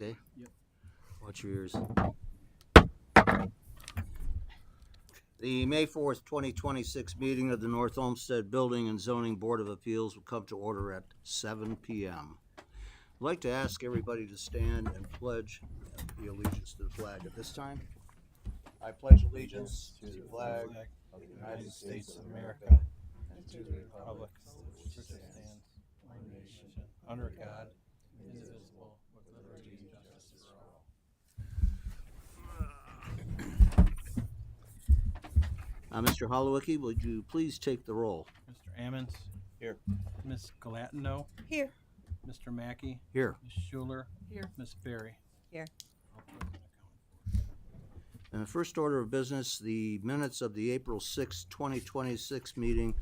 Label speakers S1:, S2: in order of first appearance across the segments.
S1: okay?
S2: Yep.
S1: Watch your ears. The May 4th, 2026 meeting of the North Olmsted Building and Zoning Board of Appeals will come to order at 7 p.m. I'd like to ask everybody to stand and pledge the allegiance to the flag at this time. I pledge allegiance to the flag of the United States of America and to the republic for which it stands, one nation, under God, indivisible, with liberty and justice for all. Mr. Holowicki, would you please take the roll?
S2: Mr. Ammons?
S1: Here.
S2: Ms. Galatino?
S3: Here.
S2: Mr. Mackey?
S1: Here.
S2: Ms. Schuler?
S3: Here.
S2: Ms. Berry?
S3: Here.
S1: And the first order of business, the minutes of the April 6, 2026 meeting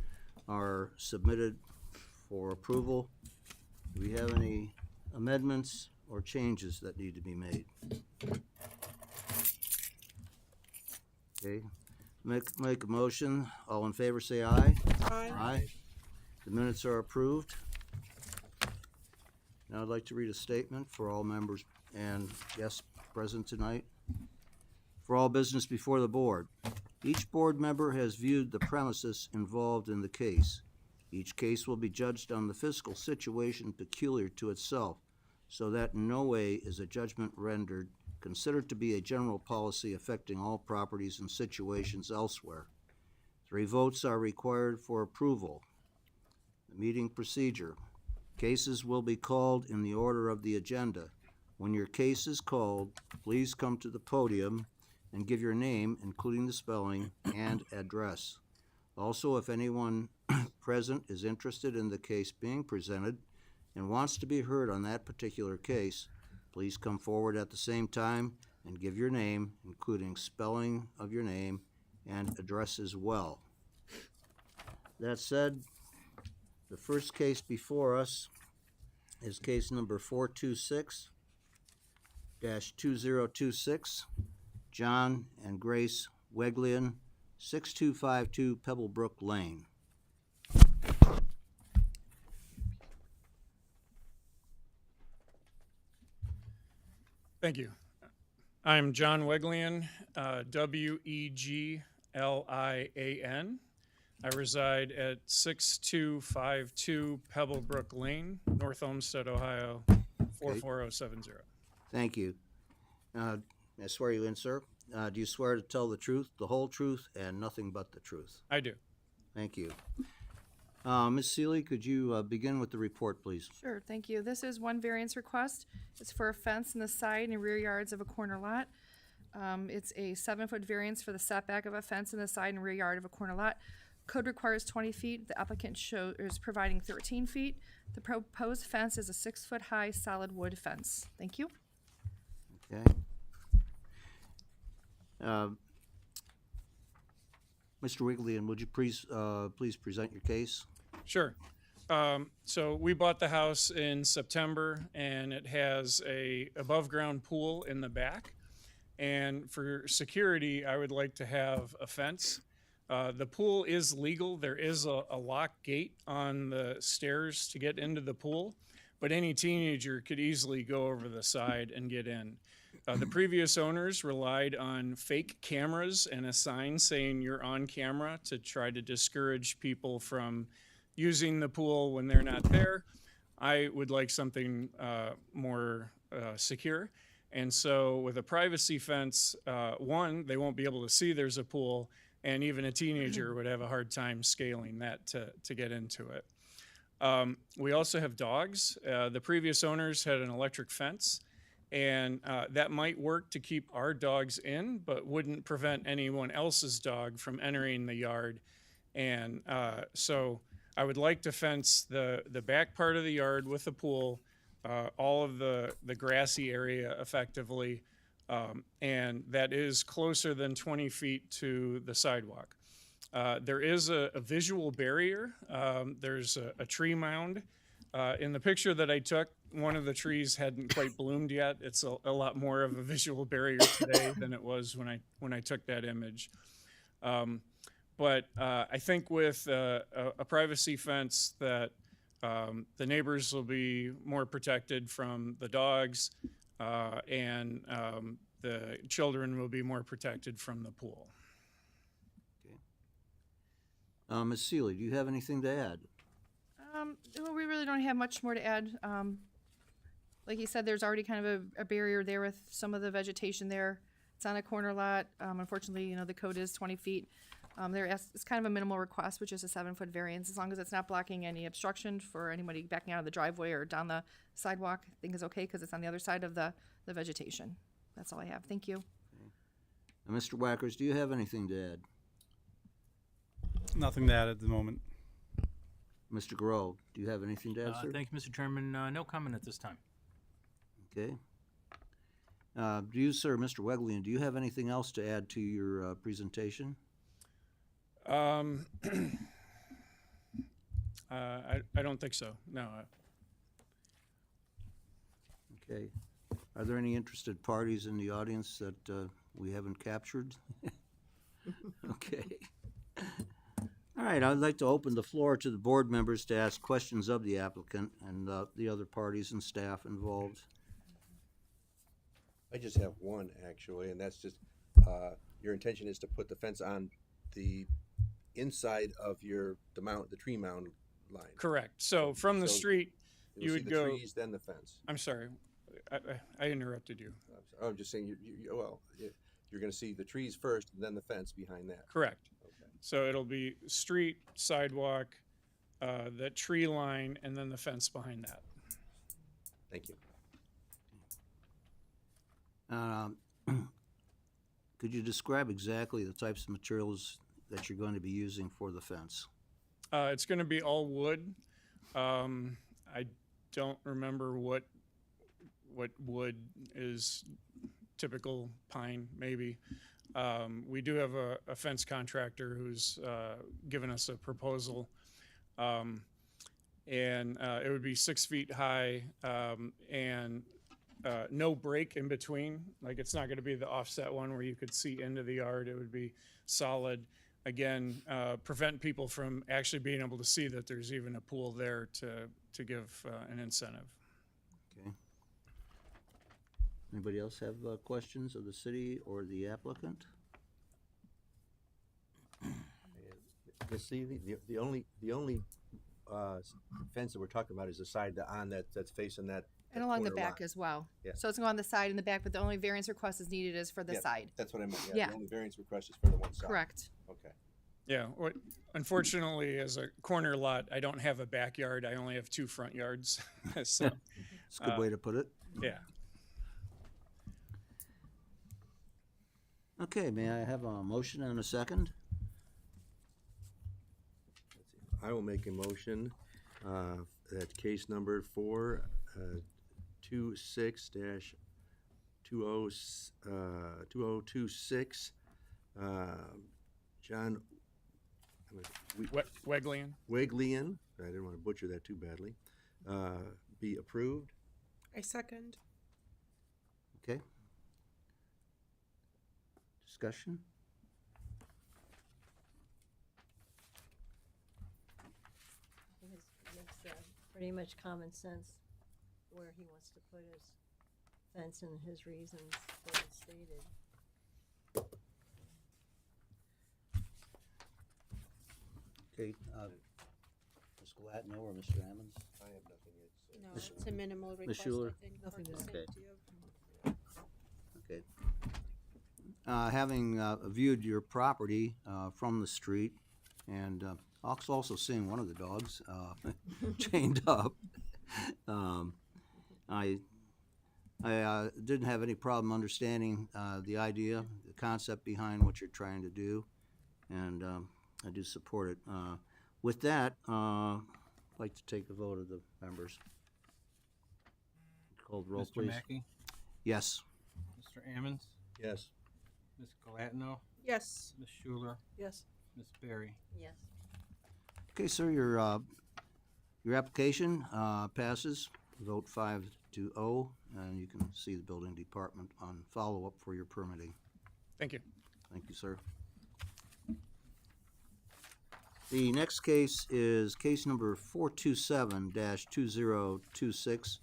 S1: are submitted for approval. Do we have any amendments or changes that need to be made? Okay, make a motion. All in favor say aye.
S3: Aye.
S1: Aye. The minutes are approved. Now I'd like to read a statement for all members and guests present tonight. For all business before the board, each board member has viewed the premises involved in the case. Each case will be judged on the fiscal situation peculiar to itself, so that in no way is a judgment rendered considered to be a general policy affecting all properties and situations elsewhere. 3 votes are required for approval. The meeting procedure. Cases will be called in the order of the agenda. When your case is called, please come to the podium and give your name, including the spelling, and address. Also, if anyone present is interested in the case being presented and wants to be heard on that particular case, please come forward at the same time and give your name, including spelling of your name and address as well. That said, the first case before us is case number 426-2026. John and Grace Weglian, 6252 Pebblebrook Lane.
S4: Thank you. I'm John Weglian, Weglian. I reside at 6252 Pebblebrook Lane, North Olmsted, Ohio, 44070.
S1: Thank you. I swear you in, sir. Do you swear to tell the truth, the whole truth, and nothing but the truth?
S4: I do.
S1: Thank you. Ms. Seeley, could you begin with the report, please?
S3: Sure, thank you. This is one variance request. It's for a fence in the side and rear yards of a corner lot. It's a 7-foot variance for the setback of a fence in the side and rear yard of a corner lot. Code requires 20 feet. The applicant is providing 13 feet. The proposed fence is a 6-foot-high solid wood fence. Thank you.
S1: Okay. Mr. Weglian, would you please present your case?
S4: Sure. So we bought the house in September, and it has a above-ground pool in the back. And for security, I would like to have a fence. The pool is legal. There is a lock gate on the stairs to get into the pool, but any teenager could easily go over the side and get in. The previous owners relied on fake cameras and a sign saying you're on camera to try to discourage people from using the pool when they're not there. I would like something more secure. And so with a privacy fence, one, they won't be able to see there's a pool, and even a teenager would have a hard time scaling that to get into it. We also have dogs. The previous owners had an electric fence, and that might work to keep our dogs in, but wouldn't prevent anyone else's dog from entering the yard. And so I would like to fence the back part of the yard with the pool, all of the grassy area effectively, and that is closer than 20 feet to the sidewalk. There is a visual barrier. There's a tree mound. In the picture that I took, one of the trees hadn't quite bloomed yet. It's a lot more of a visual barrier today than it was when I took that image. But I think with a privacy fence that the neighbors will be more protected from the dogs. and the children will be more protected from the pool.
S1: Ms. Seeley, do you have anything to add?
S3: Well, we really don't have much more to add. Like you said, there's already kind of a barrier there with some of the vegetation there. It's on a corner lot. Unfortunately, you know, the code is 20 feet. It's kind of a minimal request, which is a 7-foot variance, as long as it's not blocking any obstruction for anybody backing out of the driveway or down the sidewalk. I think is okay because it's on the other side of the vegetation. That's all I have. Thank you.
S1: Mr. Wackers, do you have anything to add?
S5: Nothing to add at the moment.
S1: Mr. Grow, do you have anything to add, sir?
S6: Thank you, Mr. Chairman. No comment at this time.
S1: Okay. Do you, sir, Mr. Weglian, do you have anything else to add to your presentation?
S4: I don't think so. No.
S1: Okay. Are there any interested parties in the audience that we haven't captured? Okay. All right, I'd like to open the floor to the board members to ask questions of the applicant and the other parties and staff involved.
S7: I just have one, actually, and that's just, your intention is to put the fence on the inside of the tree mound line.
S4: Correct. So from the
S7: So
S4: street,
S7: You'll
S4: you
S7: see
S4: would
S7: the
S4: go.
S7: trees, then the fence.
S4: I'm sorry, I interrupted you.
S7: I'm just saying, you're gonna see the trees first, and then the fence behind that.
S4: Correct.
S7: Okay.
S4: So it'll be street, sidewalk, that tree line, and then the fence behind that.
S7: Thank you.
S1: Could you describe exactly the types of materials that you're going to be using for the fence?
S4: It's going to be all wood. I don't remember what wood is typical. Pine, maybe. We do have a fence contractor who's given us a proposal, and it would be 6 feet high and no break in between. Like, it's not going to be the offset one where you could see into the yard. It would be solid. Again, prevent people from actually being able to see that there's even a pool there to give an incentive.
S1: Okay. Anybody else have questions of the city or the applicant?
S7: Ms. Seeley, the only fence that we're talking about is the side that's facing that.
S3: And along the
S7: corner
S3: back
S7: lot.
S3: as well.
S7: Yeah.
S3: So it's going on the side and the back, but the only variance request is needed is for the
S7: Yep,
S3: side.
S7: That's what I meant,
S3: Yeah.
S7: The only variance request is for the one side.
S3: Correct.
S7: Okay.
S4: Yeah. Unfortunately, as a corner lot, I don't have a backyard. I only have 2 front yards. So,
S1: It's a good way to put it.
S4: yeah.
S1: Okay, may I have a motion and a second?
S7: I will make a motion that case number 426-2026, John
S4: Weglian.
S7: Weglian, I didn't want to butcher that too badly, be approved.
S8: I second.
S1: Okay. Discussion?
S9: I think it makes pretty much common sense where he wants to put his fence and his reasons that he stated.
S1: Okay, Ms. Gladno or Mr. Ammons?
S7: I have nothing yet.
S8: No, it's a minimal request, I
S1: Schuler?
S8: think, for
S9: Nothing
S8: the
S9: to add.
S8: safety of.
S1: Okay. Having viewed your property from the street, and also seeing one of the dogs chained up, I didn't have any problem understanding the idea, the concept behind what you're trying to do, and I do support it. With that, I'd like to take a vote of the members. Call the roll,
S2: Mr.
S1: please.
S2: Mackey,
S1: Yes.
S2: Mr. Ammons,
S7: Yes.
S2: Ms. Galatno,
S8: Yes.
S2: Ms. Schuler,
S8: Yes.
S2: Ms. Berry.
S9: Yes.
S1: Okay, sir, your application passes, vote 5-0, and you can see the building department on follow-up for your permitting.
S4: Thank you.
S1: Thank you, sir. The next case is case number 427-2026,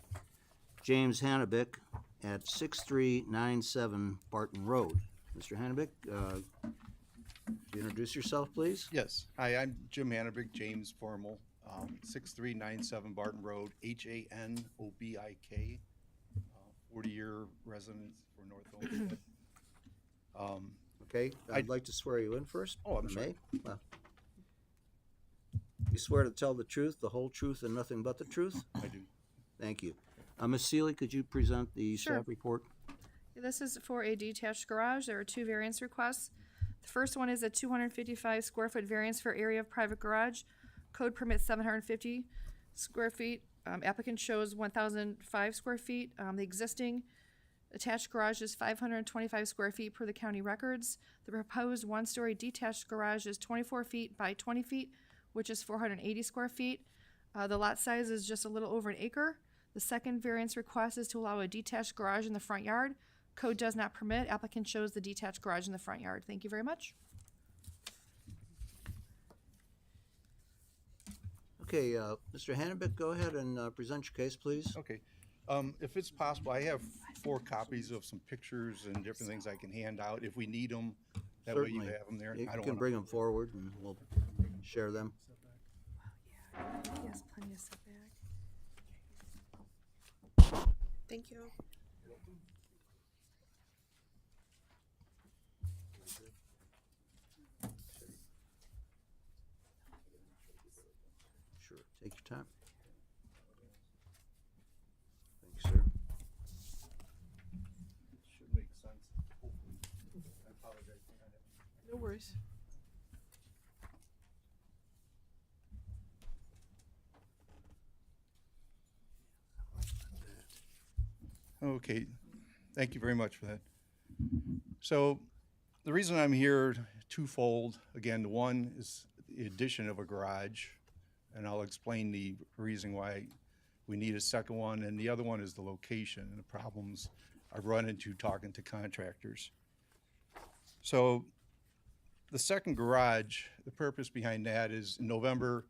S1: James Hannebick, at 6397 Barton Road. Mr. Hannebeck, introduce yourself, please.
S5: Yes. Hi, I'm Jim Hannibig, James Formal, 6397 Barton Road, Hanobik, 40-year resident for North Olmsted.
S1: Okay, I'd like to swear you in first.
S5: Oh, I'm
S1: if I
S5: sorry.
S1: may. You swear to tell the truth, the whole truth, and nothing but the truth?
S5: I do.
S1: Thank you. Ms. Seeley, could you present the
S3: Sure.
S1: staff report?
S3: This is for a detached garage. There are two variance requests. The first one is a 255 square foot variance for area of private garage. Code permits 750 square feet. Applicant shows 1,005 square feet. The existing attached garage is 525 square feet per the county records. The proposed one-story detached garage is 24 feet by 20 feet, which is 480 square feet. The lot size is just a little over an acre. The second variance request is to allow a detached garage in the front yard. Code does not permit. Applicant shows the detached garage in the front yard. Thank you very much.
S1: Okay, Mr. Hannebeck, go ahead and present your case, please.
S5: Okay. If it's possible, I have 4 copies of some pictures and different things I can hand out if we need them. That way you
S1: Certainly.
S5: have them there.
S1: You
S5: I don't
S1: can
S5: wanna-
S1: bring them forward and we'll share them.
S3: Yes, plenty of setback.
S8: Thank you.
S1: Sure, take your time. Thank you, sir.
S5: Should make sense. Hopefully. I apologize for that.
S8: No worries.
S5: Okay, thank you very much for that. So the reason I'm here twofold. Again, one is the addition of a garage, and I'll explain the reason why we need a second one. And the other one is the location and the problems I've run into talking to contractors. So the second garage, the purpose behind that is November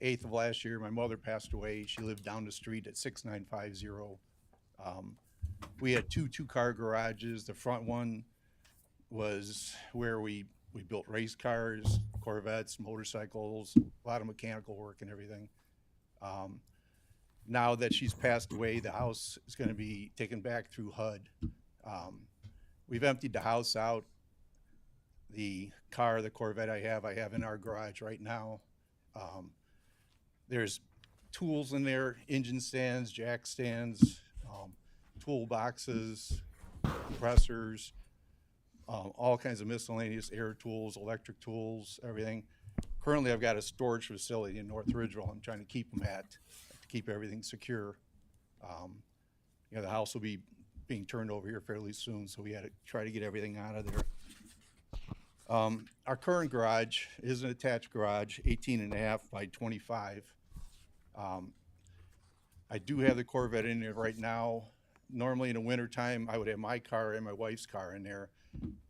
S5: 8th of last year, my mother passed away. She lived down the street at 6950. We had two-car garages. The front one was where we built race cars, Corvettes, motorcycles, a lot of mechanical work and everything. Now that she's passed away, the house is going to be taken back through HUD. We've emptied the house out. The car, the Corvette I have in our garage right now. There's tools in there, engine stands, jack stands, toolboxes, compressors, all kinds of miscellaneous air tools, electric tools, everything. Currently, I've got a storage facility in North Ridgeville I'm trying to keep them at, to keep everything secure. You know, the house will be being turned over here fairly soon, so we had to try to get everything out of there. Our current garage is an attached garage, 18.5 by 25. I do have the Corvette in there right now. Normally in the wintertime, I would have my car and my wife's car in there.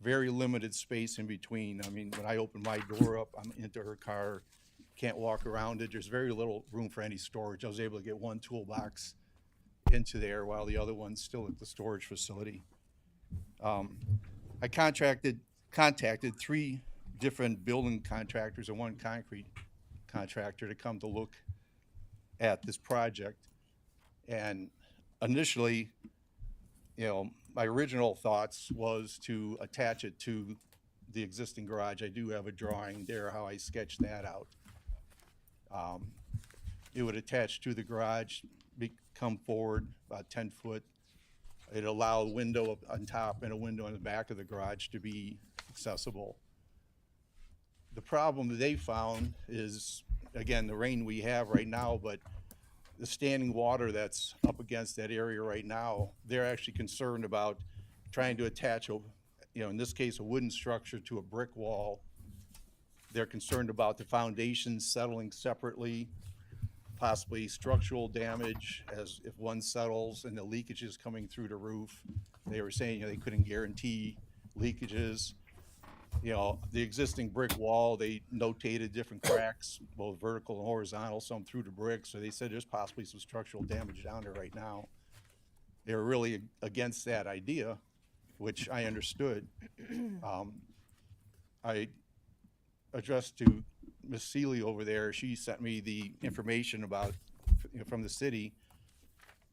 S5: Very limited space in between. I mean, when I open my door up, I'm into her car. Can't walk around it. There's very little room for any storage. I was able to get one toolbox into there while the other one's still at the storage facility. I contacted 3 different building contractors and 1 concrete contractor to come to look at this project. And initially, you know, my original thoughts was to attach it to the existing garage. I do have a drawing there, how I sketched that out. It would attach to the garage, come forward about 10 foot. It'd allow a window up on top and a window in the back of the garage to be accessible. The problem that they found is, again, the rain we have right now, but the standing water that's up against that area right now, they're actually concerned about trying to attach a, you know, in this case, a wooden structure to a brick wall. They're concerned about the foundation settling separately, possibly structural damage as if one settles and the leakages coming through the roof. They were saying, you know, they couldn't guarantee leakages. You know, the existing brick wall, they notated different cracks, both vertical and horizontal, some through the brick. So they said there's possibly some structural damage down there right now. they were really against that idea, which I understood. I addressed to Miss Seeley over there. She sent me the information about, from the city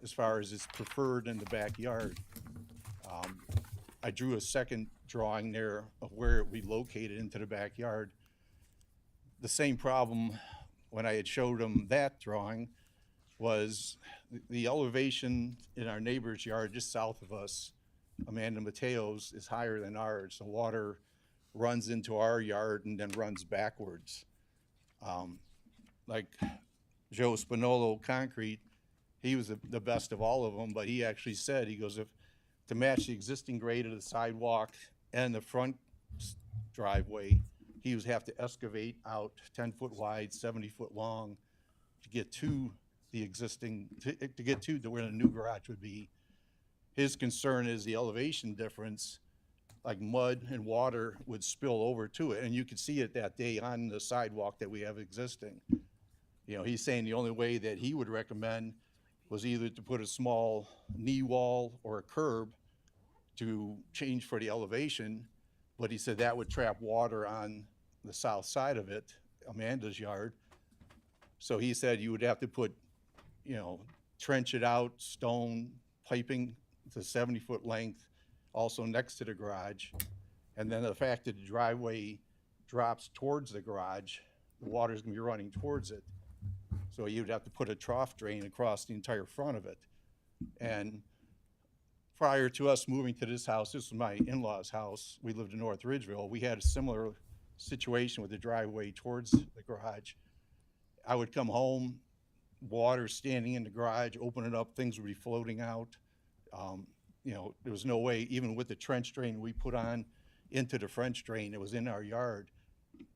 S5: as far as it's preferred in the backyard. I drew a second drawing there of where it would be located into the backyard. The same problem when I had showed them that drawing was the elevation in our neighbor's yard just south of us, Amanda Mateo's, is higher than ours. The water runs into our yard and then runs backwards. Like Joe Spinolo Concrete, he was the best of all of them, but he actually said, he goes, if to match the existing grade of the sidewalk and the front driveway, he would have to excavate out 10-foot wide, 70-foot long to get to the existing, to get to where the new garage would be. His concern is the elevation difference, like mud and water would spill over to it. And you could see it that day on the sidewalk that we have existing. You know, he's saying the only way that he would recommend was either to put a small knee wall or a curb to change for the elevation, but he said that would trap water on the south side of it, Amanda's yard. So he said you would have to put, you know, trench it out, stone, piping to 70-foot length, also next to the garage. And then the fact that the driveway drops towards the garage, the water's gonna be running towards it. So you'd have to put a trough drain across the entire front of it. And prior to us moving to this house, this was my in-laws' house, we lived in North Ridgeville, we had a similar situation with the driveway towards the garage. I would come home, water standing in the garage, open it up, things would be floating out. You know, there was no way, even with the trench drain we put on into the French drain that was in our yard,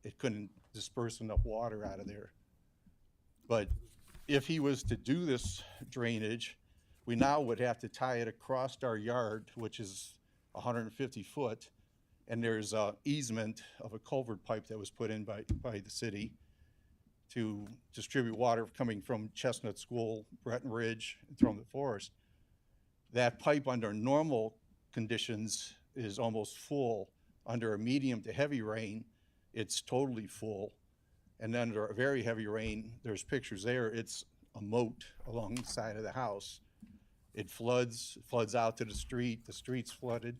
S5: it couldn't disperse enough water out of there. But if he was to do this drainage, we now would have to tie it across our yard, which is 150 foot, and there's a easement of a culvert pipe that was put in by the city to distribute water coming from Chestnut School, Breton Ridge, and from the forest. That pipe under normal conditions is almost full. Under a medium to heavy rain, it's totally full. And under a very heavy rain, there's pictures there, it's a moat along the side of the house. It floods out to the street's flooded.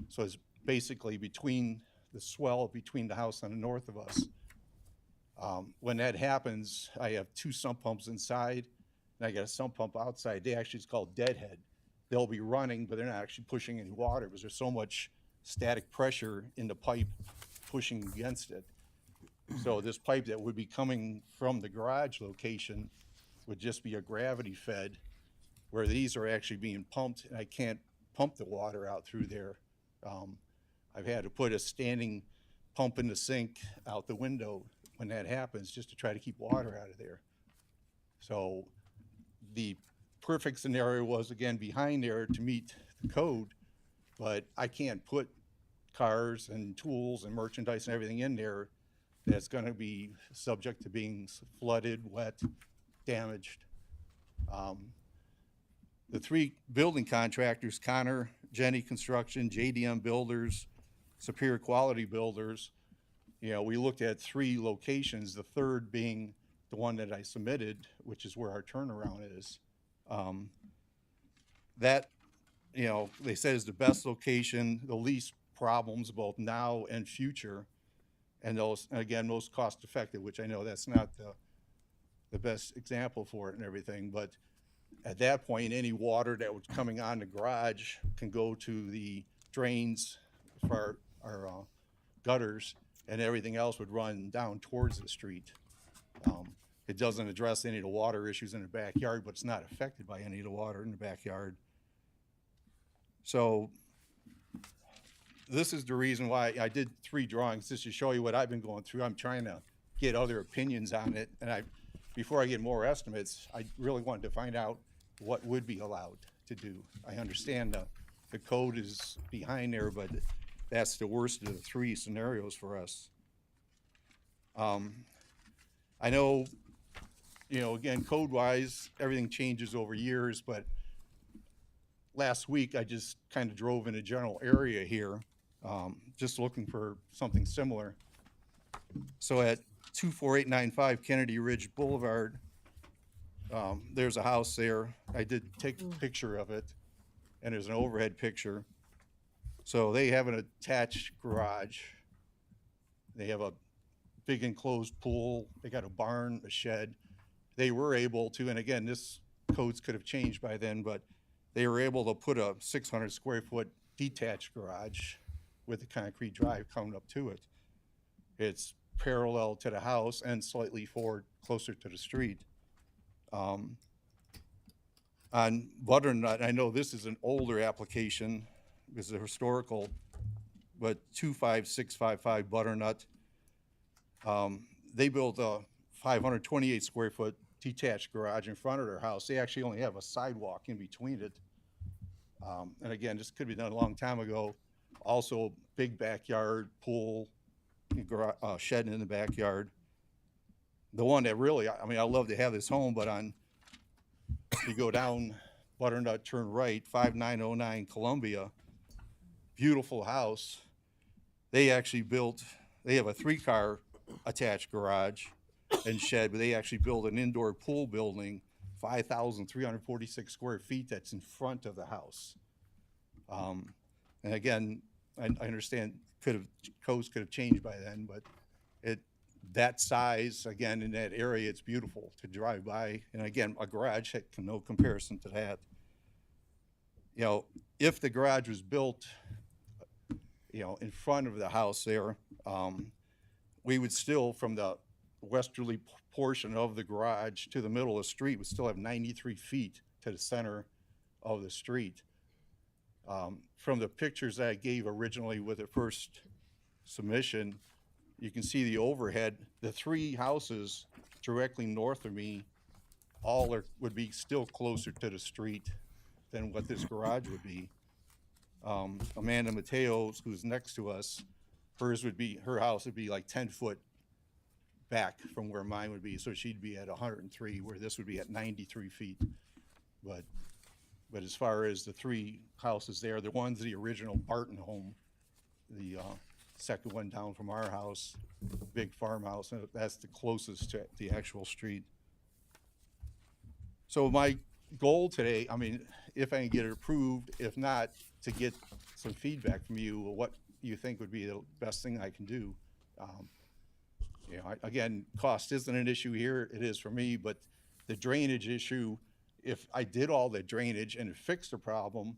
S5: So it's basically between the swell between the house and the north of us. When that happens, I have 2 sump pumps inside, and I got a sump pump outside. They actually, it's called deadhead. They'll be running, but they're not actually pushing any water because there's so much static pressure in the pipe pushing against it. So this pipe that would be coming from the garage location would just be a gravity fed, where these are actually being pumped, and I can't pump the water out through there. I've had to put a standing pump in the sink out the window when that happens, just to try to keep water out of there. So the perfect scenario was, again, behind there to meet the code, but I can't put cars and tools and merchandise and everything in there that's gonna be subject to being flooded, wet, damaged. The 3 building contractors, Connor, Jenny Construction, JDM Builders, Superior Quality Builders, you know, we looked at 3 locations, the third being the one that I submitted, which is where our turnaround is. That, you know, they said is the best location, the least problems both now and future, and those, and again, most cost effective, which I know that's not the best example for it and everything, but at that point, any water that was coming on the garage can go to the drains for our gutters, and everything else would run down towards the street. It doesn't address any of the water issues in the backyard, but it's not affected by any of the water in the backyard. So this is the reason why I did 3 drawings, just to show you what I've been going through. I'm trying to get other opinions on it, and before I get more estimates, I really wanted to find out what would be allowed to do. I understand the code is behind there, but that's the worst of the 3 scenarios for us. I know, you know, again, code-wise, everything changes over years, but last week, I just kind of drove in a general area here, just looking for something similar. So at 24895 Kennedy Ridge Boulevard, there's a house there. I did take a picture of it, and there's an overhead picture. So they have an attached garage. They have a big enclosed pool. They got a barn, a shed. They were able to, and again, this codes could have changed by then, but they were able to put a 600 square foot detached garage with a concrete drive coming up to it. It's parallel to the house and slightly forward, closer to the street. On Butternut, I know this is an older application, this is a historical, but 25655 Butternut. They built a 528 square foot detached garage in front of their house. They actually only have a sidewalk in between it. And again, this could be done a long time ago. Also, big backyard, pool, shed in the backyard. The one that really, I mean, I love to have this home, but you go down Butternut, turn right, 5909 Columbia, beautiful house. They actually built, they have a 3-car attached garage and shed, but they actually built an indoor pool building, 5,346 square feet, that's in front of the house. And again, I understand codes could have changed by then, but that size, again, in that area, it's beautiful to drive by. And again, a garage, no comparison to that. You know, if the garage was built, you know, in front of the house there, we would still, from the westerly portion of the garage to the middle of the street, would still have 93 feet to the center of the street. From the pictures that I gave originally with the first submission, you can see the overhead. The 3 houses directly north of me would be still closer to the street than what this garage would be. Amanda Mateo's, who's next to us, her house would be like 10 foot back from where mine would be. So she'd be at 103, where this would be at 93 feet. But as far as the 3 houses there, the one's the original Barton home, the second one down from our house, big farmhouse, and that's the closest to the actual street. So my goal today, I mean, if I can get it approved, if not, to get some feedback from you, what you think would be the best thing I can do. You know, again, cost isn't an issue here. It is for me, but the drainage issue, if I did all the drainage and fixed the problem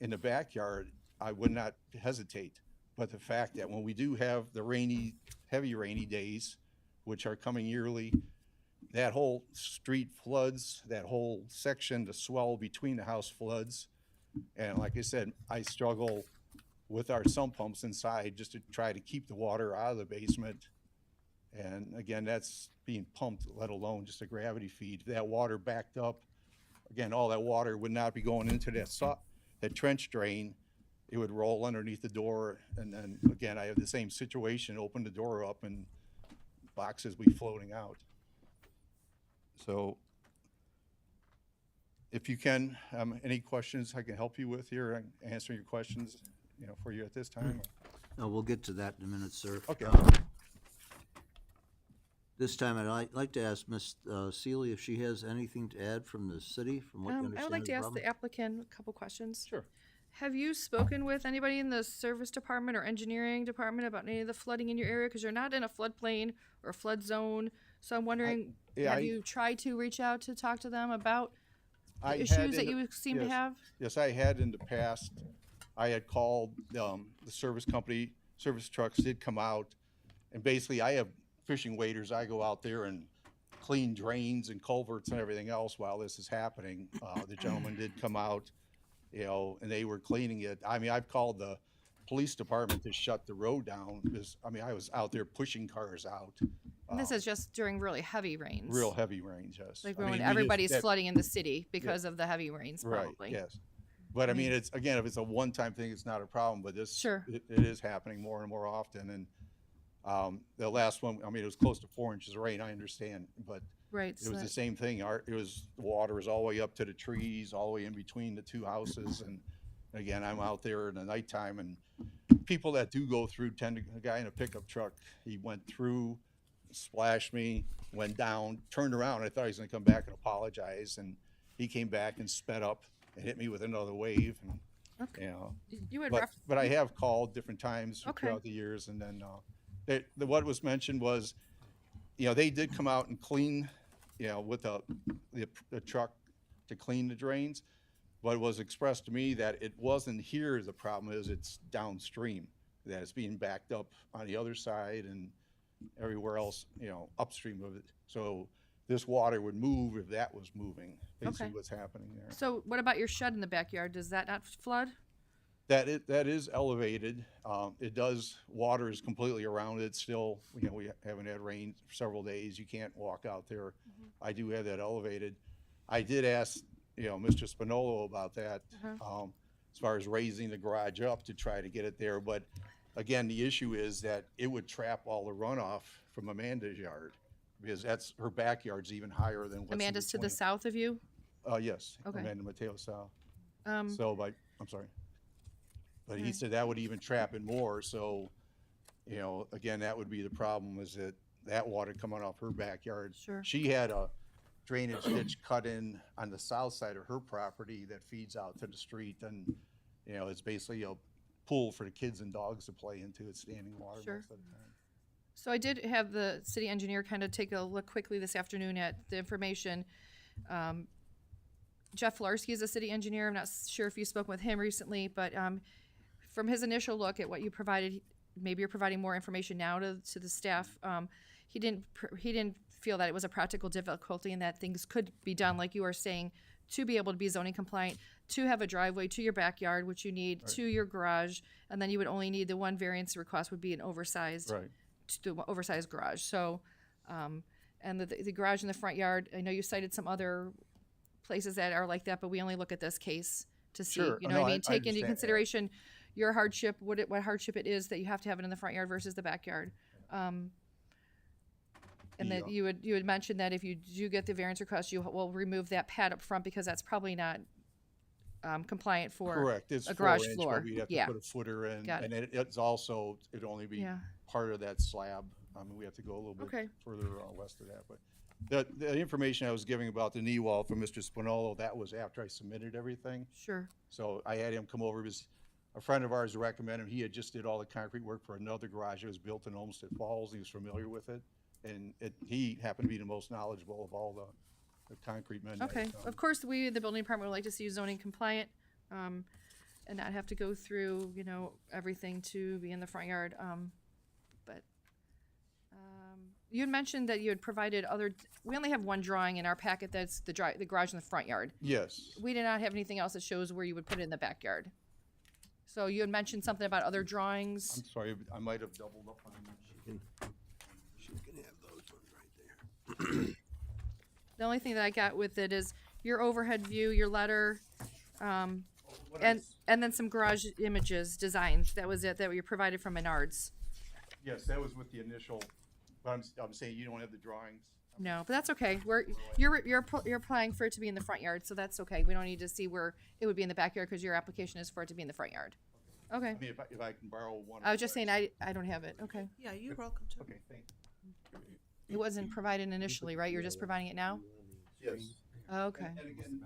S5: in the backyard, I would not hesitate. But the fact that when we do have the heavy rainy days, which are coming yearly, that whole street floods, that whole section, the swell between the house floods. And like I said, I struggle with our sump pumps inside just to try to keep the water out of the basement. And again, that's being pumped, let alone just a gravity feed. If that water backed up, again, all that water would not be going into that trench drain. It would roll underneath the door, and then again, I have the same situation, open the door up and boxes be floating out. So if you can, any questions I can help you with here, answering your questions, you know, for you at this time?
S1: No, we'll get to that in a minute, sir.
S5: Okay.
S1: This time, I'd like to ask Ms. Seeley if she has anything to add from the city, from what you understand.
S3: I would like
S1: of
S3: to
S1: the
S3: ask
S1: problem.
S3: the applicant a couple questions.
S5: Sure.
S3: Have you spoken with anybody in the service department or engineering department about any of the flooding in your area? Because you're not in a floodplain or a flood zone. So I'm wondering, have you tried to reach out to talk to them about the issues that you seem to have?
S5: Yes, I had in the past. I had called the service company. Service trucks did come out, and basically I have fishing waders. I go out there and clean drains and culverts and everything else while this is happening. The gentleman did come out, you know, and they were cleaning it. I mean, I've called the police department to shut the road down because, I mean, I was out there pushing cars out.
S3: And this is just during really heavy rains.
S5: Real heavy rains, yes.
S3: Like
S5: I
S3: when
S5: mean,
S3: everybody's flooding in the city because of the heavy rains, probably.
S5: Right, yes. But I mean, it's, again, if it's a one-time thing, it's not a problem, but this,
S3: Sure.
S5: it is happening more and more often. And the last one, I mean, it was close to 4 inches of rain, I understand, but
S3: Right.
S5: It
S3: so
S5: was the
S3: that-
S5: same thing. The water was all the way up to the trees, all the way in between the two houses. And again, I'm out there in the nighttime, and people that do go through tend to, a guy in a pickup truck, he went through, splashed me, went down, turned around. I thought he was gonna come back and apologize. And he came back and sped up and hit me with another wave. And,
S3: Okay.
S5: you know,
S3: You had
S5: but I have called different times
S3: Okay.
S5: throughout the years. And then, what was mentioned was, they did come out and clean, with the truck to clean the drains. But it was expressed to me that it wasn't here, the problem is it's downstream, that it's being backed up on the other side and everywhere else, upstream of it. So this water would move if that was moving, basically
S3: Okay.
S5: what's happening there.
S3: So what about your shed in the backyard? Does that not flood?
S5: That is elevated. Water is completely around it still. We haven't had rain for several days. You can't walk out there. I do have that elevated. I did ask, Mr. Spinolo about that, as far as raising the garage up to try to get it there. But again, the issue is that it would trap all the runoff from Amanda's yard, because her backyard's even higher than what's in
S3: Amanda's to the
S5: between.
S3: south of you?
S5: Yes,
S3: Okay.
S5: Amanda Mateo South.
S3: Um,
S5: So, I'm sorry. But he said that would even trap it more, so, again, that would be the problem, is that water coming off her backyard.
S3: Sure.
S5: She had a drainage ditch cut in on the south side of her property that feeds out to the street, and, it's basically a pool for the kids and dogs to play into. It's standing water
S3: Sure.
S5: most of the time.
S3: So I did have the city engineer kind of take a look quickly this afternoon at the information. Jeff Flarsky is a city engineer. I'm not sure if you spoke with him recently, but from his initial look at what you provided, maybe you're providing more information now to the staff. He didn't feel that it was a practical difficulty and that things could be done, like you are saying, to be able to be zoning compliant, to have a driveway to your backyard, which you need, to your garage, and then you would only need the one variance request would be an oversized
S5: Right.
S3: the oversized garage. So, and the garage in the front yard, I know you cited some other places that are like that, but we only look at this case to see,
S5: Sure.
S3: you know
S5: No,
S3: what I
S5: I
S3: mean? Take into
S5: understand, yeah.
S3: consideration your hardship, what hardship it is that you have to have it in the front yard versus the backyard. And that you would mention that if you do get the variance request, you will remove that pad up front because that's probably not compliant for
S5: Correct. It's
S3: a garage
S5: 4 inch,
S3: floor.
S5: but we'd have
S3: Yeah.
S5: to put a footer in,
S3: Got it.
S5: and it's also, it'd only be
S3: Yeah.
S5: part of that slab. I mean, we have to go a little bit
S3: Okay.
S5: further west of that, but the information I was giving about the knee wall from Mr. Spinolo, that was after I submitted everything.
S3: Sure.
S5: So I had him come over, because a friend of ours recommended him. He had just did all the concrete work for another garage that was built in Olmsted Falls. He was familiar with it, and he happened to be the most knowledgeable of all the concrete men. that
S3: Okay,
S5: had come.
S3: of course, we, the building department, would like to see you zoning compliant, and not have to go through, everything to be in the front yard, but, you had mentioned that you had provided we only have one drawing in our packet that's the garage in the front yard.
S5: Yes.
S3: We did not have anything else that shows where you would put it in the backyard. So you had mentioned something about other drawings.
S5: I'm sorry, I might have doubled up on that.
S7: She can have those ones right there.
S3: The only thing that I got with it is your overhead view, your letter, and then some garage images, designs. That was it, that you provided from Menards.
S5: Yes, that was with the initial, but I'm saying you don't have the drawings.
S3: No, but that's okay. You're applying for it to be in the front yard, so that's okay. We don't need to see where it would be in the backyard because your application is for it to be in the front yard. Okay.
S5: I mean, if I can borrow one.
S3: I was just saying I don't have it. Okay.
S8: Yeah, you're welcome to.
S5: Okay, thank
S3: It wasn't provided initially, right? You're just providing it now?
S5: you. Yes.
S3: Okay.
S5: And again,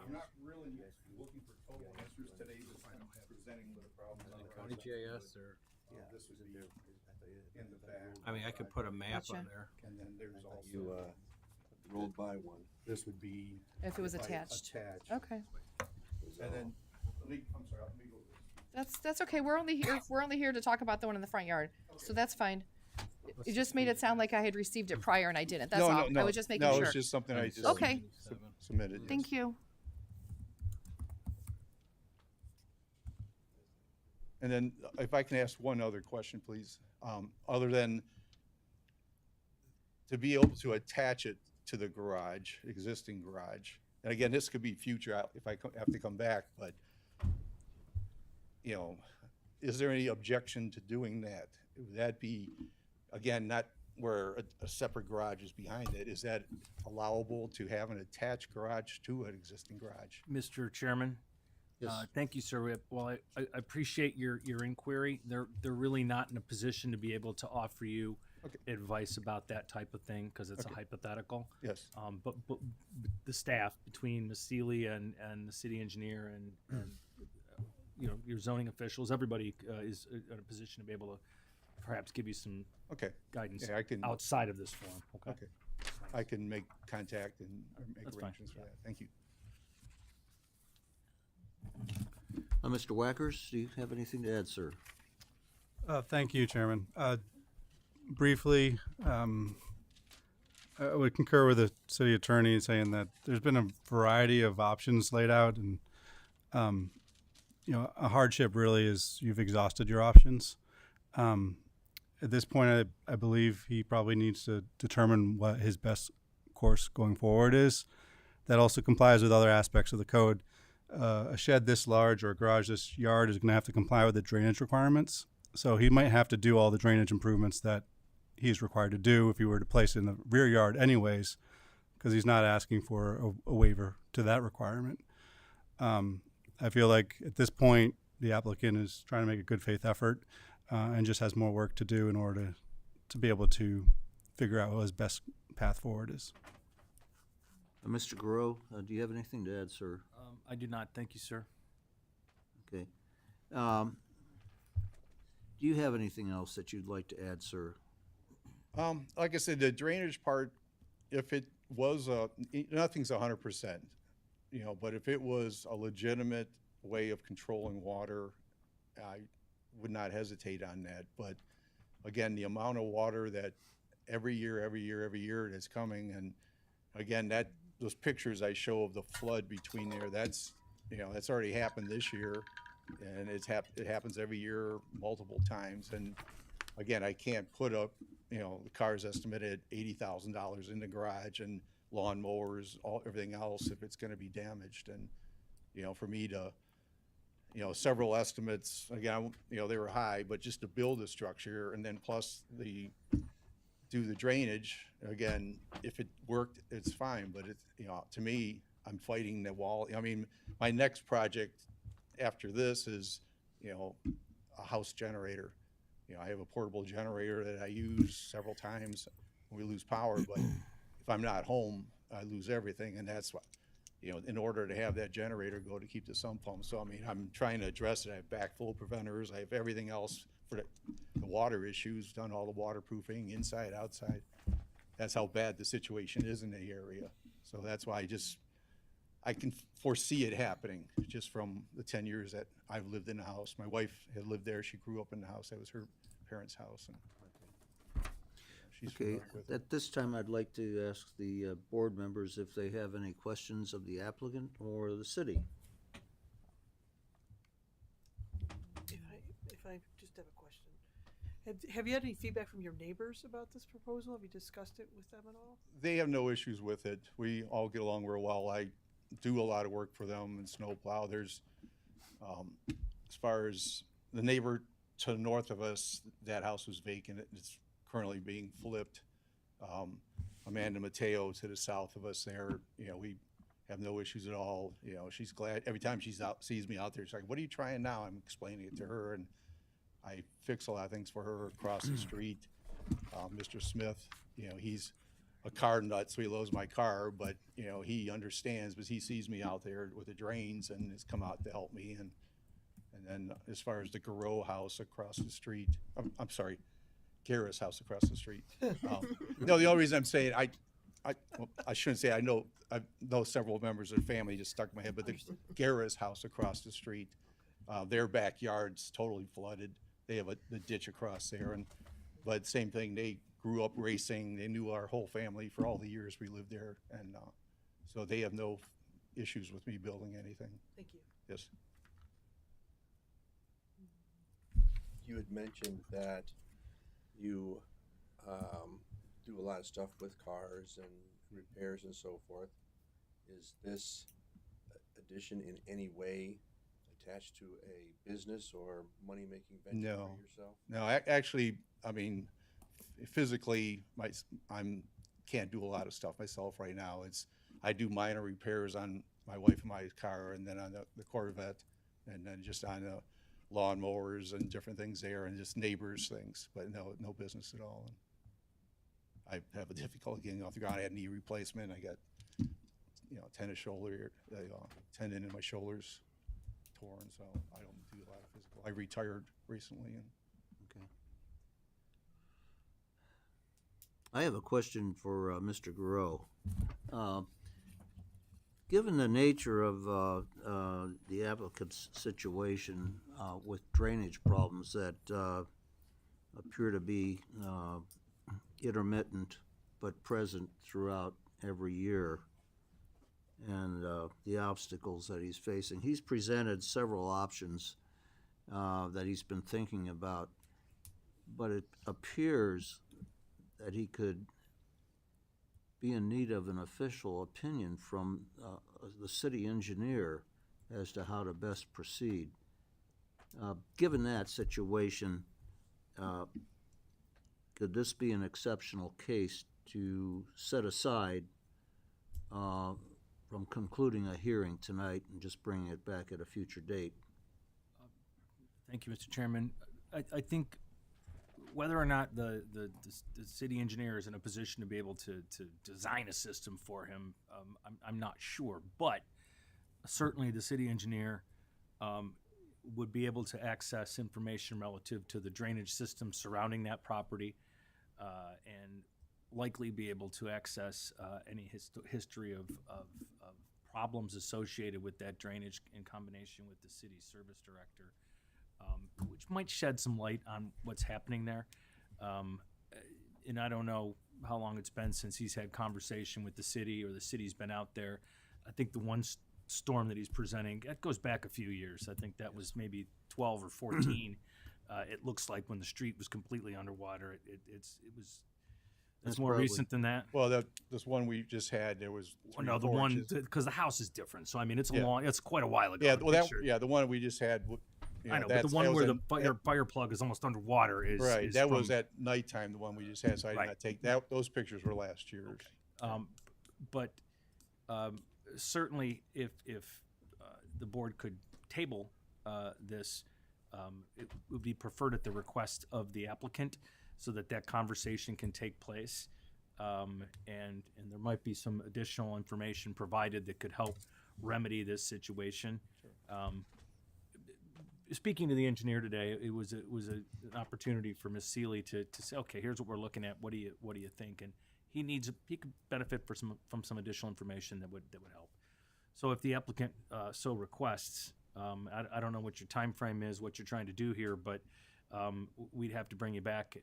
S5: I'm not really looking for total answers today, just presenting the problem.
S2: County GIS or,
S5: This would be in the back,
S2: I mean, I could put a map
S3: Gotcha.
S2: on there.
S5: and then there's
S7: You,
S5: also,
S7: rolled by one.
S5: this would be.
S3: If it was
S5: if I
S3: attached.
S5: Attached.
S3: Okay.
S5: And then, I'm sorry, let me go.
S3: That's okay. We're only here to talk about the one in the front yard. So that's fine. It just made it sound like I had received it prior and I didn't. That's all. I was just making
S5: No,
S3: sure.
S5: it's just something I just.
S3: Okay.
S5: Submitted. yes.
S3: Thank you.
S5: And then if I can ask one other question, please, other than to be able to attach it to the garage, existing garage. And again, this could be future if I have to come back, but, is there any objection to doing that? Would that be, again, not where a separate garage is behind it, is that allowable to have an attached garage to an existing garage?
S6: Mr. Chairman?
S1: Yes.
S6: Thank you, sir. Well, I appreciate your inquiry. They're really not in a position to be able to offer you
S5: Okay.
S6: advice about that type of thing, because it's a
S5: Okay.
S6: hypothetical.
S5: Yes.
S6: But the staff between Ms. Seeley and the city engineer and you know, your zoning officials, everybody is in a position to be able to perhaps give you some
S5: Okay.
S6: guidance
S5: Yeah, I can,
S6: outside of this forum, okay?
S5: okay. I can make contact and or make
S6: That's fine.
S5: arrangements for that. Thank you.
S1: Mr. Wackers, do you have anything to add, sir?
S10: Thank you, Chairman. Briefly, I would concur with the city attorney saying that there's been a variety of options laid out, and you know, a hardship really is you've exhausted your options. At this point, I believe he probably needs to determine what his best course going forward is. That also complies with other aspects of the code. A shed this large or a garage this yard is going to have to comply with the drainage requirements. So he might have to do all the drainage improvements that he's required to do if he were to place it in the rear yard anyways, because he's not asking for a waiver to that requirement. I feel like at this point, the applicant is trying to make a good faith effort and just has more work to do in order to be able to figure out what his best path forward is.
S1: Mr. Garreau, do you have anything to add, sir?
S6: I do not, thank you, sir.
S1: Okay. Do you have anything else that you'd like to add, sir?
S5: Like I said, the drainage part, if it was nothing's 100%, you know, but if it was a legitimate way of controlling water, I would not hesitate on that. But again, the amount of water that every year that's coming, and again, those pictures I show of the flood between there, that's, you know, that's already happened this year, and it happens every year multiple times. And again, I can't put up, you know, the car's estimated $80,000 in the garage and lawnmowers, everything else if it's going to be damaged. And you know, for me to, you know, several estimates, again, you know, they were high, but just to build a structure and then plus do the drainage, again, if it worked, it's fine. But it's, you know, to me, I'm fighting the wall. I mean, my next project after this is, you know, a house generator. You know, I have a portable generator that I use several times when we lose power, but if I'm not home, I lose everything. And that's what, you know, in order to have that generator go to keep the sump pump. So, I mean, I'm trying to address it. I have backflow preventers. I have everything else for the water issues, done all the waterproofing inside, outside. That's how bad the situation is in the area. So that's why I can foresee it happening just from the 10 years that I've lived in the house. My wife had lived there. She grew up in the house. That was her parents' house. And she's
S1: Okay,
S5: familiar with it.
S1: at this time, I'd like to ask the board members if they have any questions of the applicant or the city.
S8: If I just have a question. Have you had any feedback from your neighbors about this proposal? Have you discussed it with them at all?
S5: They have no issues with it. We all get along real well. I do a lot of work for them and snowplow. There's, as far as the neighbor to the north of us, that house was vacant. It's currently being flipped. Amanda Mateo to the south of us there, you know, we have no issues at all. You know, she's glad every time sees me out there. She's like, "What are you trying now?" I'm explaining it to her, and I fix a lot of things for her across the street. Mr. Smith, you know, he's a car nut, so he loves my car, but you know, he understands because he sees me out there with the drains and has come out to help me. And then as far as the Garreau house across the street, I'm sorry, Garrett's house across the street. No, the only reason I'm saying well, I shouldn't say I know several members of the family, just stuck in my head, but the Garrett's house across the street, their backyard's totally flooded. They have the ditch across there, but same thing. They grew up racing. They knew our whole family for all the years we lived there, and so they have no issues with me building anything.
S8: Thank you.
S5: Yes.
S7: You had mentioned that you do a lot of stuff with cars and repairs and so forth. Is this addition in any way attached to a business or money-making venture
S5: No.
S7: for yourself?
S5: No, actually, I mean, physically, can't do a lot of stuff myself right now. I do minor repairs on my wife and my car, and then on the Corvette, and then just on the lawnmowers and different things there, and just neighbors' things, but no business at all. And I have a difficulty getting off the ground. I had knee replacement. I got, tennis shoulder, tendon in my shoulders torn, so I don't do a lot of physical. I retired recently, and
S1: Okay. I have a question for Mr. Garreau. Given the nature of the applicant's situation with drainage problems that appear to be intermittent but present throughout every year, and the obstacles that he's facing, he's presented several options that he's been thinking about, but it appears that he could be in need of an official opinion from the city engineer as to how to best proceed. Given that situation, could this be an exceptional case to set aside from concluding a hearing tonight and just bringing it back at a future date?
S6: Thank you, Mr. Chairman. I think whether or not the city engineer is in a position to be able to design a system for him, I'm not sure. But certainly the city engineer would be able to access information relative to the drainage system surrounding that property, and likely be able to access any history of problems associated with that drainage in combination with the city service director, which might shed some light on what's happening there. And I don't know how long it's been since he's had conversation with the city or the city's been out there. I think the one storm that he's presenting, that goes back a few years. I think that was maybe 12 or 14. It looks like when the street was completely underwater. It's more
S1: probably
S6: recent than that.
S5: well, this one we just had, there was
S6: Oh, no, the
S5: 3 or 4
S6: one,
S5: inches.
S6: because the house is different. So I mean, it's
S5: Yeah.
S6: it's quite a while ago.
S5: Yeah,
S6: the
S5: well,
S6: picture.
S5: the one we just had.
S6: I know, but the one where the fire plug is almost underwater is
S5: right.
S6: is
S5: That was
S6: from-
S5: at nighttime. The one we just had, so I did
S6: Right.
S5: not take that. Those pictures were last year's.
S6: But certainly, if the board could table this, it would be preferred at the request of the applicant, so that conversation can take place, and there might be some additional information provided that could help remedy this situation. Speaking to the engineer today, it was an opportunity for Ms. Seeley to say, okay, here's what we're looking at. What do you think? And he could benefit from some additional information that would help. So if the applicant so requests, I don't know what your time frame is, what you're trying to do here, but we'd have to bring you back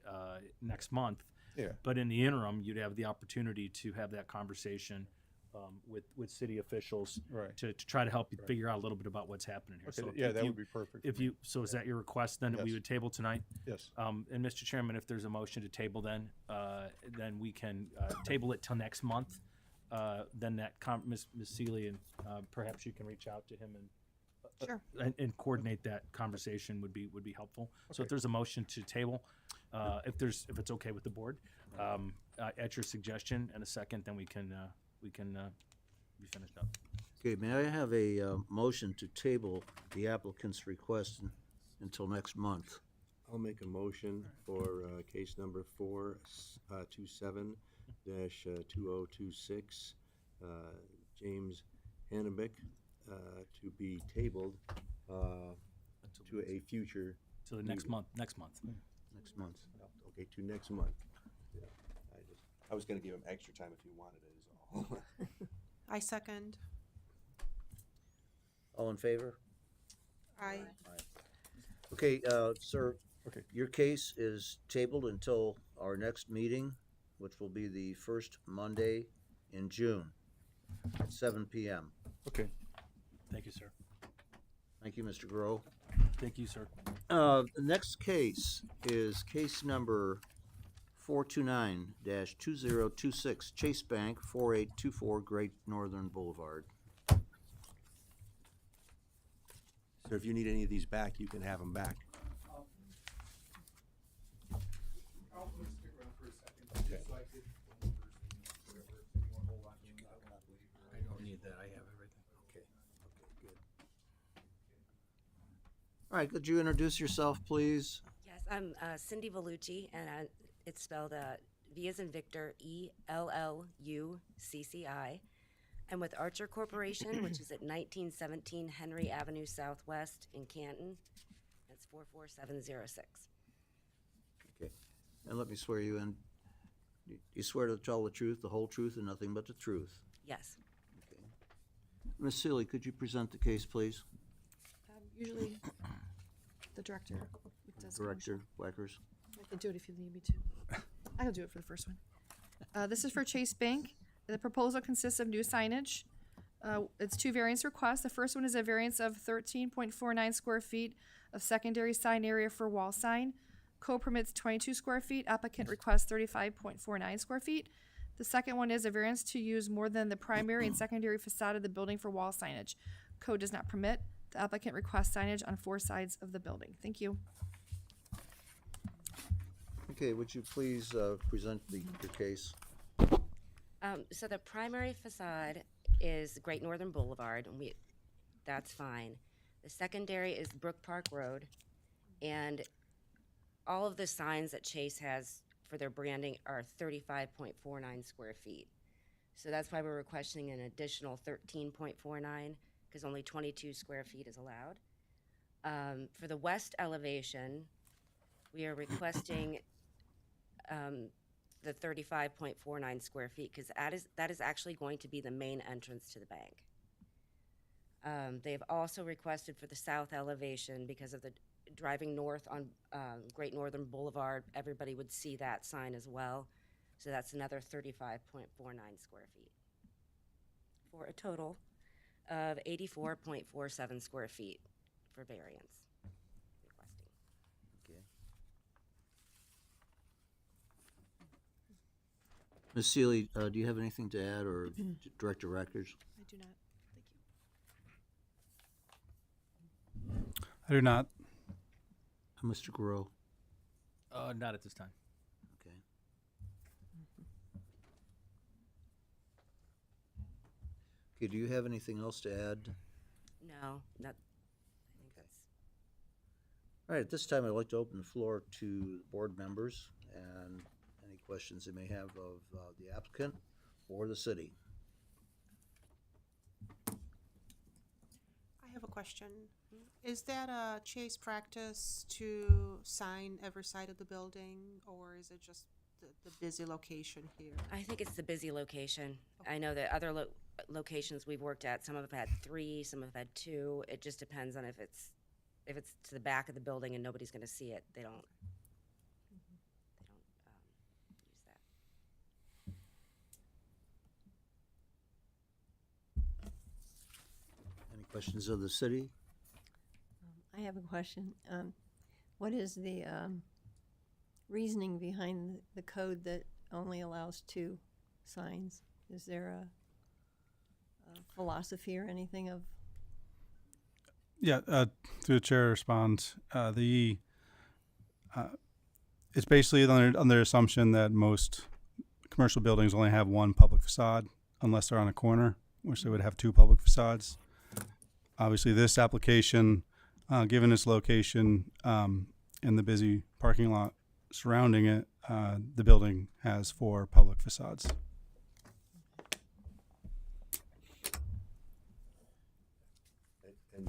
S6: next month.
S5: Yeah.
S6: But in the interim, you'd have the opportunity to have that conversation with city officials,
S5: Right.
S6: to try to help you figure out a little bit about what's happening here.
S5: Okay,
S6: So
S5: yeah,
S6: if
S5: that
S6: you-
S5: would be perfect.
S6: If
S5: for me.
S6: you, so is that your request then, that we
S5: Yes.
S6: would table tonight?
S5: Yes.
S6: And Mr. Chairman, if there's a motion to table then we can table it till next month. Then Ms. Seeley, and perhaps you can reach out to him
S3: Sure.
S6: and coordinate that conversation would be helpful. So if
S5: Okay.
S6: there's a motion to table, if it's okay with the board, at your suggestion, and a second, then we can be finished up.
S1: Okay, may I have a motion to table the applicant's request until next month?
S7: I'll make a motion for case number 427-2026, James Hannebeck, to be tabled to a future,
S6: So the next month.
S1: Next month.
S7: okay, to next month. Yeah, I was gonna give him extra time if he wanted it, is all.
S11: I second.
S1: All in favor?
S11: I
S1: Okay, sir.
S5: Okay.
S1: Your case is tabled until our next meeting, which will be the first Monday in June at 7 p.m.
S5: Okay.
S6: Thank you, sir.
S1: Thank you, Mr. Groh.
S6: Thank you, sir.
S1: The next case is case number 429-2026, Chase Bank, 4824 Great Northern Boulevard.
S7: So if you need any of these back, you can have them back.
S2: I don't need that, I have everything.
S1: Okay, good. All right, could you introduce yourself, please?
S12: Yes, I'm Cindy Vellucci, and it's spelled V as in Victor, ELLUCCI. I'm with Archer Corporation, which is at 1917 Henry Avenue Southwest in Canton. That's 44706.
S1: Okay, and let me swear you in. You swear to tell the truth, the whole truth, and nothing but the truth.
S12: Yes.
S1: Okay. Ms. Seeley, could you present the case, please?
S3: Usually, the director does.
S1: Director Wackers.
S3: I can do it if you need me to. I'll do it for the first one. This is for Chase Bank. The proposal consists of new signage. It's two variance requests. The first one is a variance of 13.49 square feet of secondary sign area for wall sign. Code permits 22 square feet. Applicant requests 35.49 square feet. The second one is a variance to use more than the primary and secondary facade of the building for wall signage. Code does not permit. The applicant requests signage on 4 sides of the building. Thank you.
S1: Okay, would you please present your case?
S12: So the primary facade is Great Northern Boulevard, and that's fine. The secondary is Brook Park Road, and all of the signs that Chase has for their branding are 35.49 square feet. So that's why we're requesting an additional 13.49, because only 22 square feet is allowed. For the west elevation, we are requesting the 35.49 square feet, because that is actually going to be the main entrance to the bank. They've also requested for the south elevation, because of the driving north on Great Northern Boulevard, everybody would see that sign as well. So that's another 35.49 square feet, for a total of 84.47 square feet for variance requesting.
S1: Okay. Ms. Seeley, do you have anything to add, or Director Wackers?
S3: I do not. Thank you.
S10: I do not.
S1: Mr. Guerrero?
S6: Not at this time.
S1: Okay. Okay, do you have anything else to add?
S12: No, not. I think that's.
S1: All right, at this time, I'd like to open the floor to board members and any questions they may have of the applicant or the city.
S11: I have a question. Is that a Chase practice to sign every side of the building, or is it just the busy location here?
S12: I think it's the busy location. I know that other locations we've worked at, some have had 3, some have had 2. It just depends on if it's to the back of the building and nobody's going to see it. They don't use that.
S1: Any questions of the city?
S9: I have a question. What is the reasoning behind the code that only allows 2 signs? Is there a philosophy or anything of?
S10: Yeah, through the chair respond. It's basically under assumption that most commercial buildings only have one public facade, unless they're on a corner, which they would have 2 public facades. Obviously, this application, given its location and the busy parking lot surrounding it, the building has 4 public facades.
S7: And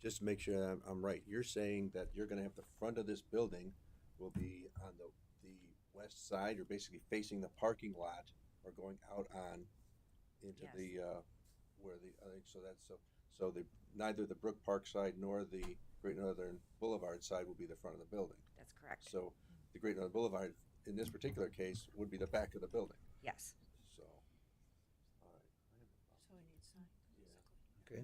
S7: just to make sure that I'm right, you're saying that you're gonna have the front of this building will be on the west side, you're basically facing the parking lot or going out on into
S12: Yes.
S7: the, where the, I think, so the, neither the Brook Park side nor the Great Northern Boulevard side will be the front of the building.
S12: That's correct.
S7: So the Great Northern Boulevard, in this particular case, would be the back of the building,
S12: Yes.
S7: so.
S1: Okay.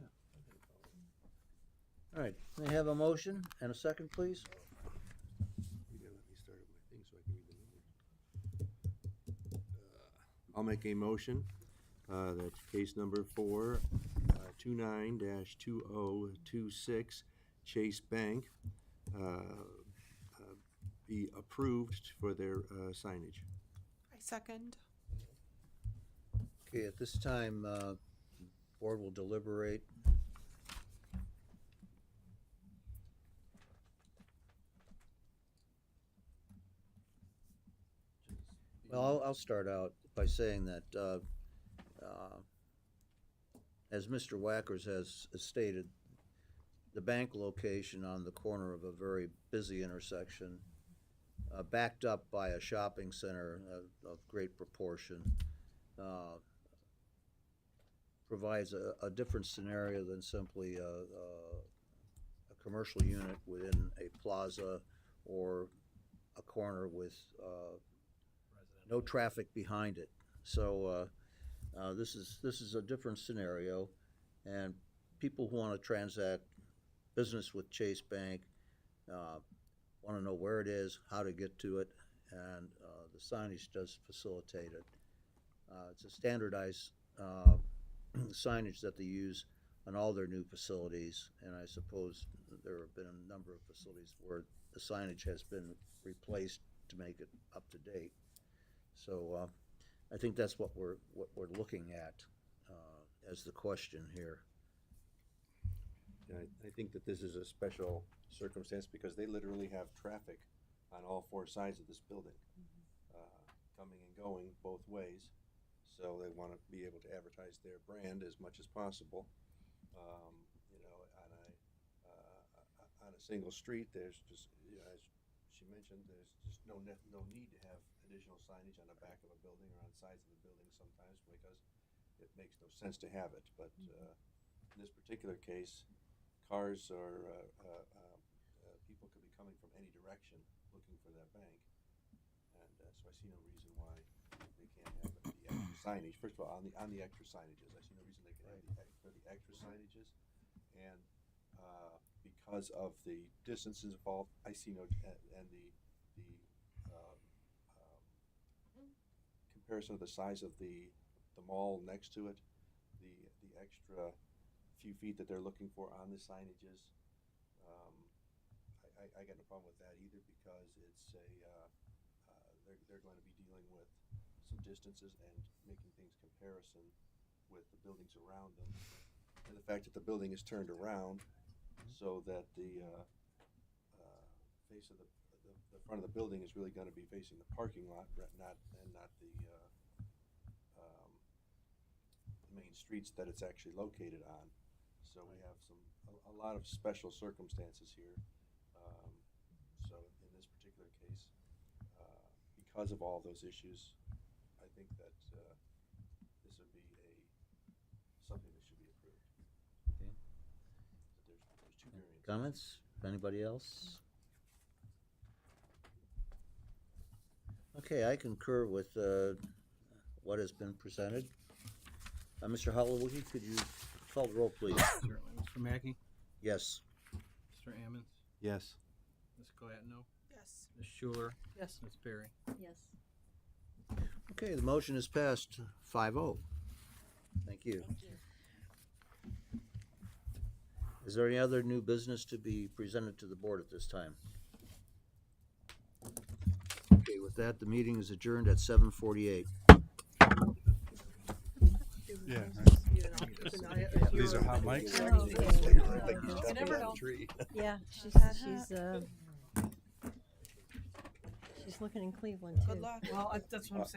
S1: All right, may I have a motion and a second, please?
S7: You gotta let me start up my thing so I can read the numbers. I'll make a motion, that case number 29-2026 Chase Bank, be approved for their signage.
S11: I second.
S1: Okay, at this time, board will deliberate. Well, I'll start out by saying that, as Mr. Wackers has stated, the bank location on the corner of a very busy intersection, backed up by a shopping center of great proportion, provides a different scenario than simply a commercial unit within a plaza or a corner with no traffic behind it. So this is a different scenario, and people who want to transact business with Chase Bank want to know where it is, how to get to it, and the signage does facilitate it. It's a standardized signage that they use on all their new facilities, and I suppose there have been a number of facilities where the signage has been replaced to make it up to date. So I think that's what we're looking at as the question here.
S7: Yeah, I think that this is a special circumstance because they literally have traffic on all four sides of this building, coming and going both ways. So they want to be able to advertise their brand as much as possible. You know, on a single street, there's just, you know, as she mentioned, there's just no need to have additional signage on the back of a building or on sides of the building sometimes because it makes no sense to have it. But in this particular case, cars or people could be coming from any direction looking for that bank, and so I see no reason why they can't have the extra signage. First of all, on the extra signages, I see no reason they can have for the extra signages, and because of the distances involved, I see no and the comparison of the size of the mall next to it, the extra few feet that they're looking for on the signages. I got no problem with that either because it's they're going to be dealing with some distances and making things comparison with the buildings around them, and the fact that the building is turned around so that the face of the front of the building is really going to be facing the parking lot, not the main streets that it's actually located on. So we have a lot of special circumstances here. So in this particular case, because of all those issues, I think that this would be something that should be approved.
S1: Okay.
S7: But there's two variants.
S1: Comments? Anybody else? Okay, I concur with what has been presented. Mr. Holloway, could you call the roll, please?
S2: Certainly. Mr. Mackey?
S1: Yes.
S2: Mr. Ammons?
S7: Yes.
S2: Ms. Coatno?
S11: Yes.
S2: Ms. Schuler?
S8: Yes.
S2: Ms. Perry?
S9: Yes.
S1: Okay, the motion is passed 5-0. Thank you.
S12: Thank you.
S1: Is there any other new business to be presented to the board at this time? Okay, with that, the meeting is adjourned at 7:48.
S10: Yeah.
S8: These
S10: are hot mics?
S8: You never know.
S9: Yeah, she's looking in Cleveland too.
S11: Good luck.
S8: Well, that's what I'm saying.